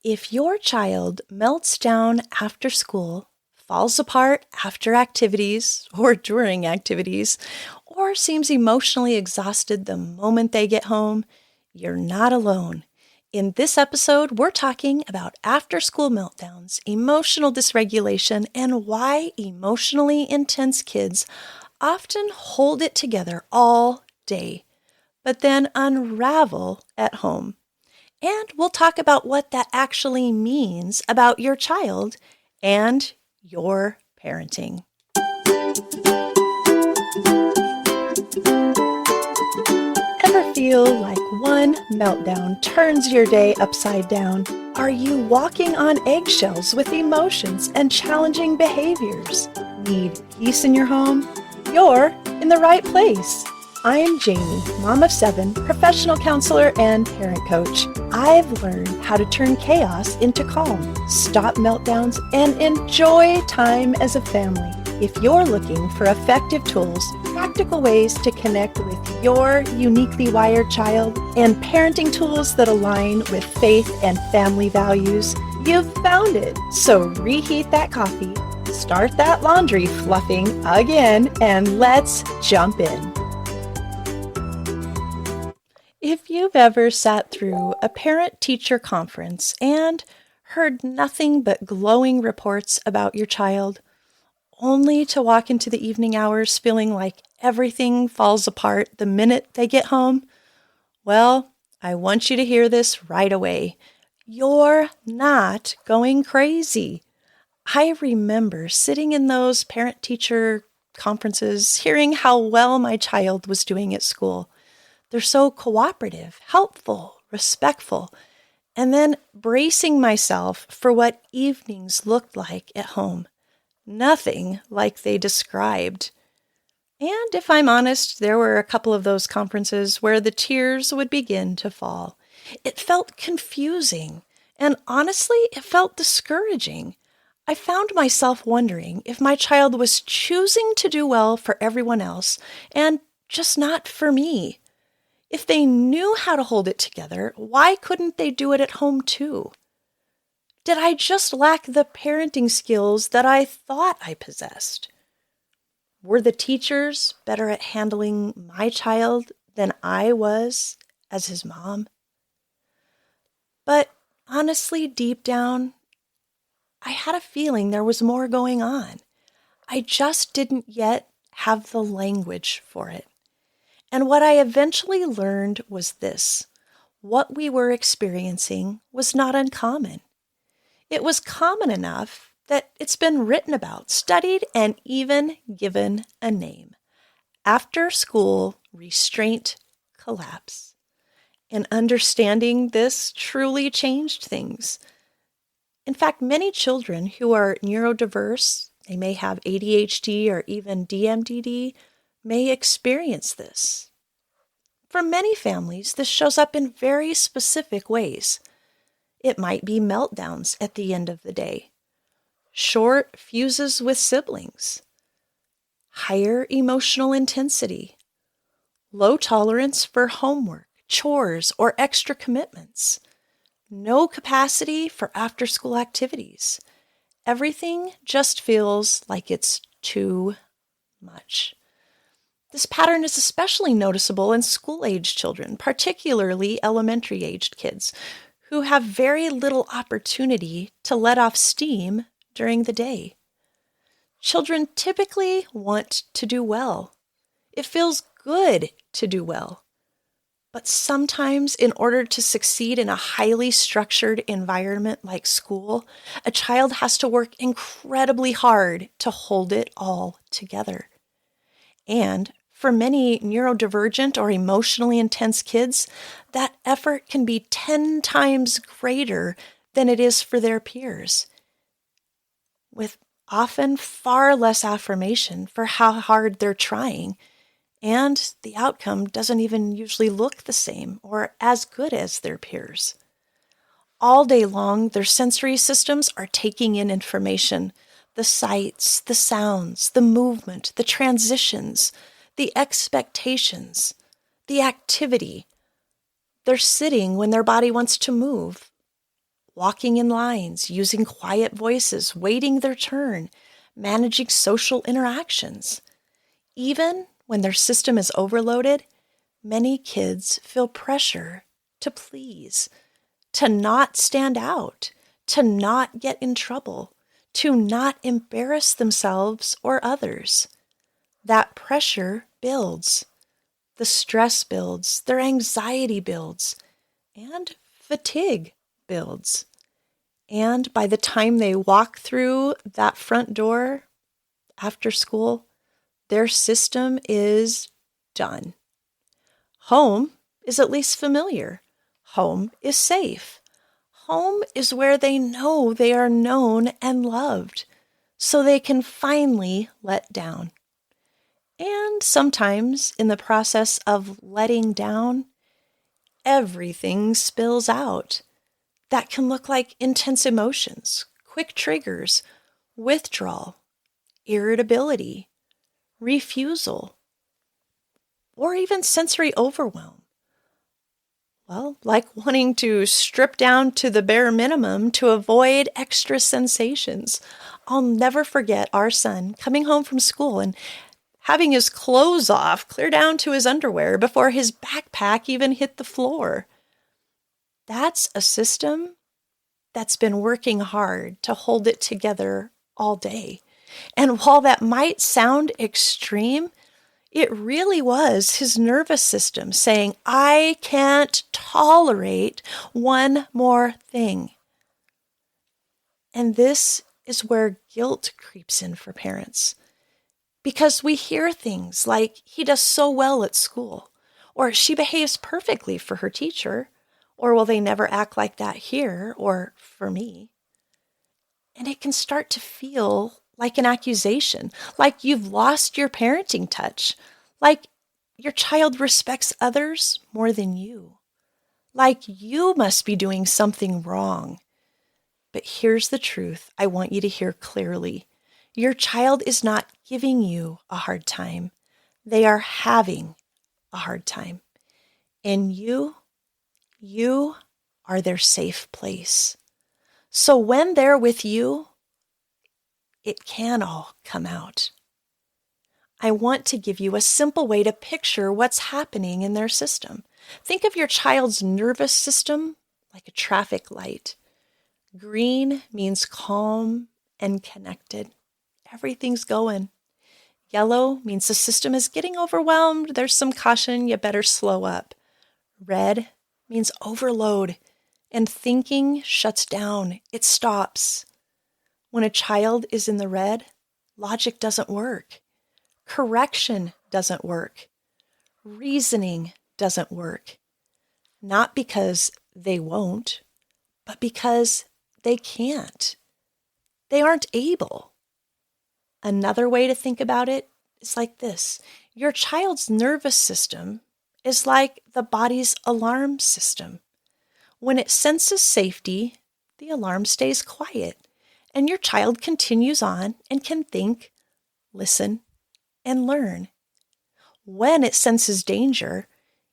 If your child melts down after school, falls apart after activities or during activities, or seems emotionally exhausted the moment they get home, you're not alone. In this episode, we're talking about after-school meltdowns, emotional dysregulation, and why emotionally intense kids often hold it together all day, but then unravel at home. And we'll talk about what that actually means about your child and your parenting. Ever feel like one meltdown turns your day upside down? Are you walking on eggshells with emotions and challenging behaviors? Need peace in your home? You're in the right place. I'm Jamie, mom of 7, professional counselor and parent coach. I've learned how to turn chaos into calm, stop meltdowns, and enjoy time as a family. If you're looking for effective tools, practical ways to connect with your uniquely wired child, and parenting tools that align with faith and family values, you've found it. So reheat that coffee, start that laundry fluffing again, and let's jump in. If you've ever sat through a parent-teacher conference and heard nothing but glowing reports about your child, only to walk into the evening hours feeling like everything falls apart the minute they get home, well, I want you to hear this right away. You're not going crazy. I remember sitting in those parent-teacher conferences, hearing how well my child was doing at school. They're so cooperative, helpful, respectful, and then bracing myself for what evenings looked like at home. Nothing like they described. And if I'm honest, there were a couple of those conferences where the tears would begin to fall. It felt confusing, and honestly, it felt discouraging. I found myself wondering if my child was choosing to do well for everyone else and just not for me. If they knew how to hold it together, why couldn't they do it at home too? Did I just lack the parenting skills that I thought I possessed? Were the teachers better at handling my child than I was as his mom? But honestly, deep down, I had a feeling there was more going on. I just didn't yet have the language for it. And what I eventually learned was this: what we were experiencing was not uncommon. It was common enough that it's been written about, studied, and even given a name. After-school restraint collapse. And understanding this truly changed things. In fact, many children who are neurodiverse, they may have ADHD or even DMDD, may experience this. For many families, this shows up in very specific ways. It might be meltdowns at the end of the day, short fuses with siblings, higher emotional intensity, low tolerance for homework, chores, or extra commitments, no capacity for after-school activities. Everything just feels like it's too much. This pattern is especially noticeable in school-aged children, particularly elementary-aged kids, who have very little opportunity to let off steam during the day. Children typically want to do well. It feels good to do well. But sometimes, in order to succeed in a highly structured environment like school, a child has to work incredibly hard to hold it all together. And for many neurodivergent or emotionally intense kids, that effort can be 10 times greater than it is for their peers, with often far less affirmation for how hard they're trying, and the outcome doesn't even usually look the same or as good as their peers. All day long, their sensory systems are taking in information: the sights, the sounds, the movement, the transitions, the expectations, the activity. They're sitting when their body wants to move, walking in lines, using quiet voices, waiting their turn, managing social interactions. Even when their system is overloaded, many kids feel pressure to please, to not stand out, to not get in trouble, to not embarrass themselves or others. That pressure builds. The stress builds, their anxiety builds, and fatigue builds. And by the time they walk through that front door after school, their system is done. Home is at least familiar. Home is safe. Home is where they know they are known and loved, so they can finally let down. And sometimes in the process of letting down, everything spills out. That can look like intense emotions, quick triggers, withdrawal, irritability, refusal, or even sensory overwhelm. Well, like wanting to strip down to the bare minimum to avoid extra sensations. I'll never forget our son coming home from school and having his clothes off clear down to his underwear before his backpack even hit the floor. That's a system that's been working hard to hold it together all day. And while that might sound extreme, it really was his nervous system saying, I can't tolerate one more thing. And this is where guilt creeps in for parents. Because we hear things like, he does so well at school, or she behaves perfectly for her teacher, or will they never act like that here, or for me? And it can start to feel like an accusation, like you've lost your parenting touch, like your child respects others more than you, like you must be doing something wrong. But here's the truth I want you to hear clearly. Your child is not giving you a hard time. They are having a hard time. And you are their safe place. So when they're with you, it can all come out. I want to give you a simple way to picture what's happening in their system. Think of your child's nervous system like a traffic light. Green means calm and connected. Everything's going. Yellow means the system is getting overwhelmed. There's some caution. You better slow up. Red means overload, and thinking shuts down. It stops. When a child is in the red, logic doesn't work. Correction doesn't work. Reasoning doesn't work. Not because they won't, but because they can't. They aren't able. Another way to think about it is like this. Your child's nervous system is like the body's alarm system. When it senses safety, the alarm stays quiet, and your child continues on and can think, listen, and learn. When it senses danger,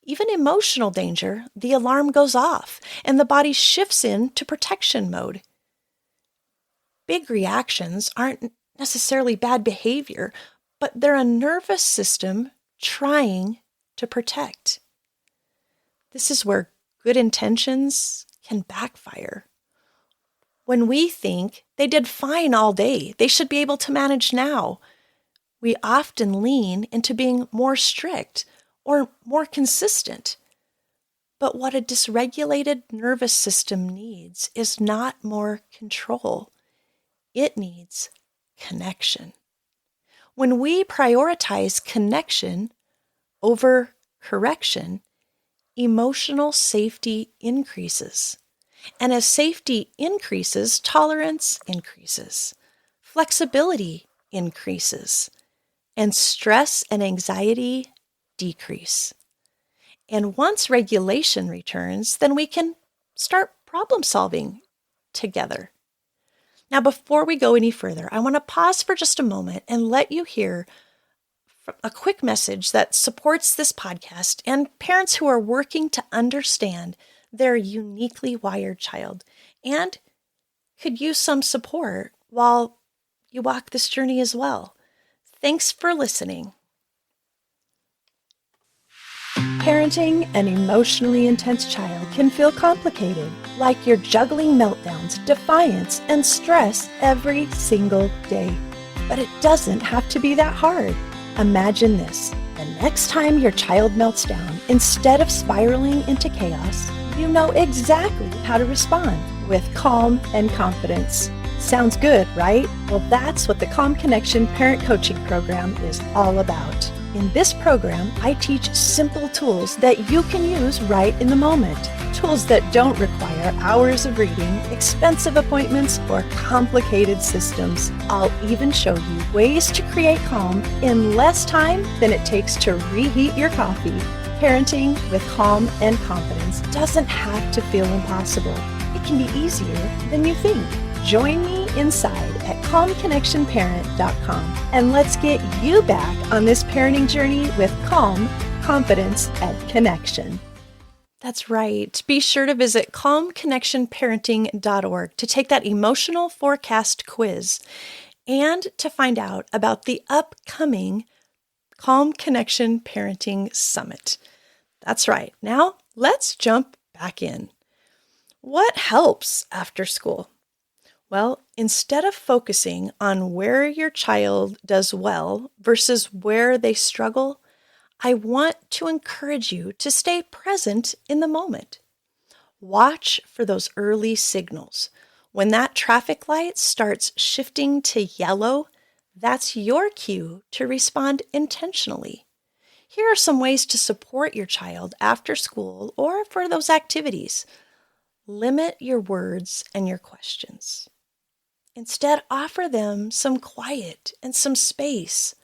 even emotional danger, the alarm goes off, and the body shifts into protection mode. Big reactions aren't necessarily bad behavior, but they're a nervous system trying to protect. This is where good intentions can backfire. When we think they did fine all day, they should be able to manage now, we often lean into being more strict or more consistent. But what a dysregulated nervous system needs is not more control. It needs connection. When we prioritize connection over correction, emotional safety increases. And as safety increases, tolerance increases, flexibility increases, and stress and anxiety decrease. And once regulation returns, then we can start problem solving together. Now, before we go any further, I want to pause for just a moment and let you hear a quick message that supports this podcast and parents who are working to understand their uniquely wired child and could use some support while you walk this journey as well. Thanks for listening. Parenting an emotionally intense child can feel complicated, like you're juggling meltdowns, defiance, and stress every single day. But it doesn't have to be that hard. Imagine this. The next time your child melts down, instead of spiraling into chaos, you know exactly how to respond with calm and confidence. Sounds good, right? Well, that's what the Calm Connection Parent Coaching Program is all about. In this program, I teach simple tools that you can use right in the moment. Tools that don't require hours of reading, expensive appointments, or complicated systems. I'll even show you ways to create calm in less time than it takes to reheat your coffee. Parenting with calm and confidence doesn't have to feel impossible. It can be easier than you think. Join me inside at calmconnectionparent.com and let's get you back on this parenting journey with calm, confidence, and connection. That's right. Be sure to visit calmconnectionparenting.org to take that emotional forecast quiz and to find out about the upcoming Calm Connection Parenting Summit. That's right. Now, let's jump back in. What helps after school? Well, instead of focusing on where your child does well versus where they struggle, I want to encourage you to stay present in the moment. Watch for those early signals. When that traffic light starts shifting to yellow, that's your cue to respond intentionally. Here are some ways to support your child after school or for those activities. Limit your words and your questions. Instead, offer them some quiet and some space.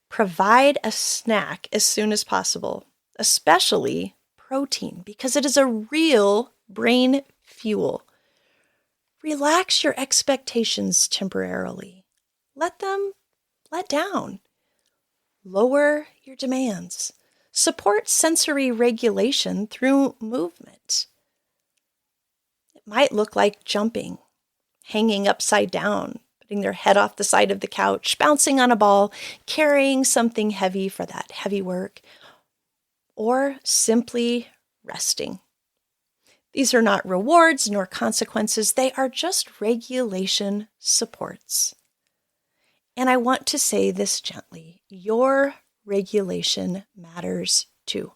Provide a snack as soon as possible, especially protein, because it is a real brain fuel. Relax your expectations temporarily. Let them let down. Lower your demands. Support sensory regulation through movement. It might look like jumping, hanging upside down, putting their head off the side of the couch, bouncing on a ball, carrying something heavy for that heavy work, or simply resting. These are not rewards nor consequences. They are just regulation supports. And I want to say this gently. Your regulation matters too.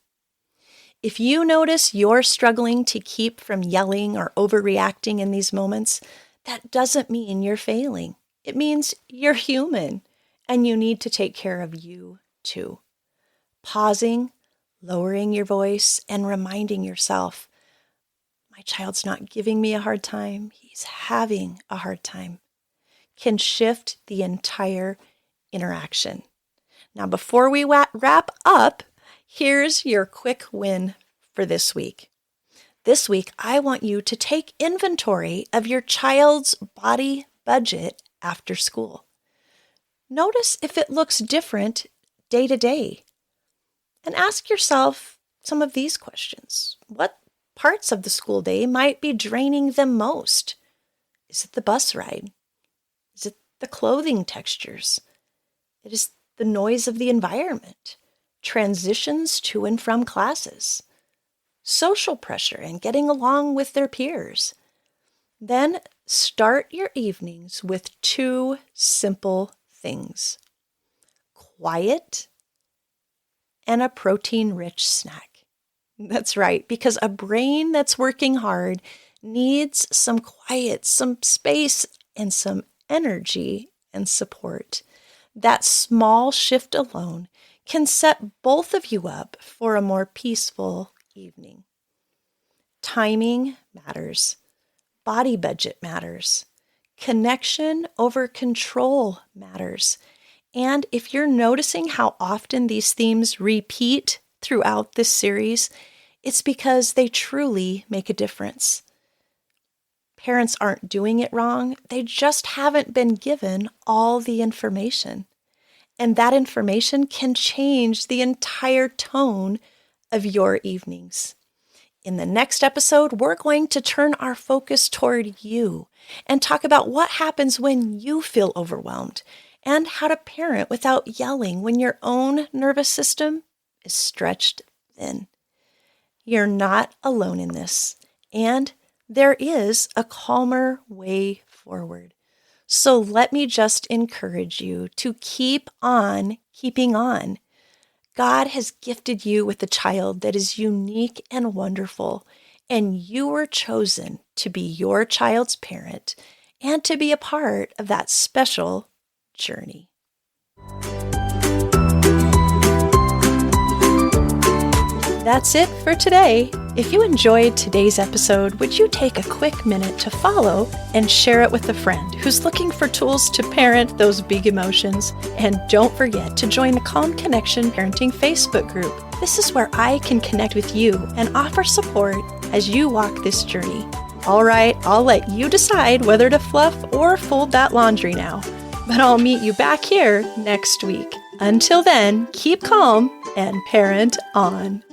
If you notice you're struggling to keep from yelling or overreacting in these moments, that doesn't mean you're failing. It means you're human and you need to take care of you too. Pausing, lowering your voice, and reminding yourself, my child's not giving me a hard time, he's having a hard time, can shift the entire interaction. Now, before we wrap up, here's your quick win for this week. This week, I want you to take inventory of your child's body budget after school. Notice if it looks different day to day. And ask yourself some of these questions. What parts of the school day might be draining them most? Is it the bus ride? Is it the clothing textures? It is the noise of the environment, transitions to and from classes, social pressure and getting along with their peers. Then start your evenings with 2 simple things: quiet and a protein-rich snack. That's right, because a brain that's working hard needs some quiet, some space, and some energy and support. That small shift alone can set both of you up for a more peaceful evening. Timing matters. Body budget matters. Connection over control matters. And if you're noticing how often these themes repeat throughout this series, it's because they truly make a difference. Parents aren't doing it wrong. They just haven't been given all the information. And that information can change the entire tone of your evenings. In the next episode, we're going to turn our focus toward you and talk about what happens when you feel overwhelmed and how to parent without yelling when your own nervous system is stretched thin. You're not alone in this, and there is a calmer way forward. So let me just encourage you to keep on keeping on. God has gifted you with a child that is unique and wonderful, and you were chosen to be your child's parent and to be a part of that special journey. That's it for today. If you enjoyed today's episode, would you take a quick minute to follow and share it with a friend who's looking for tools to parent those big emotions? And don't forget to join the Calm Connection Parenting Facebook group. This is where I can connect with you and offer support as you walk this journey. All right, I'll let you decide whether to fluff or fold that laundry now. But I'll meet you back here next week. Until then, keep calm and parent on.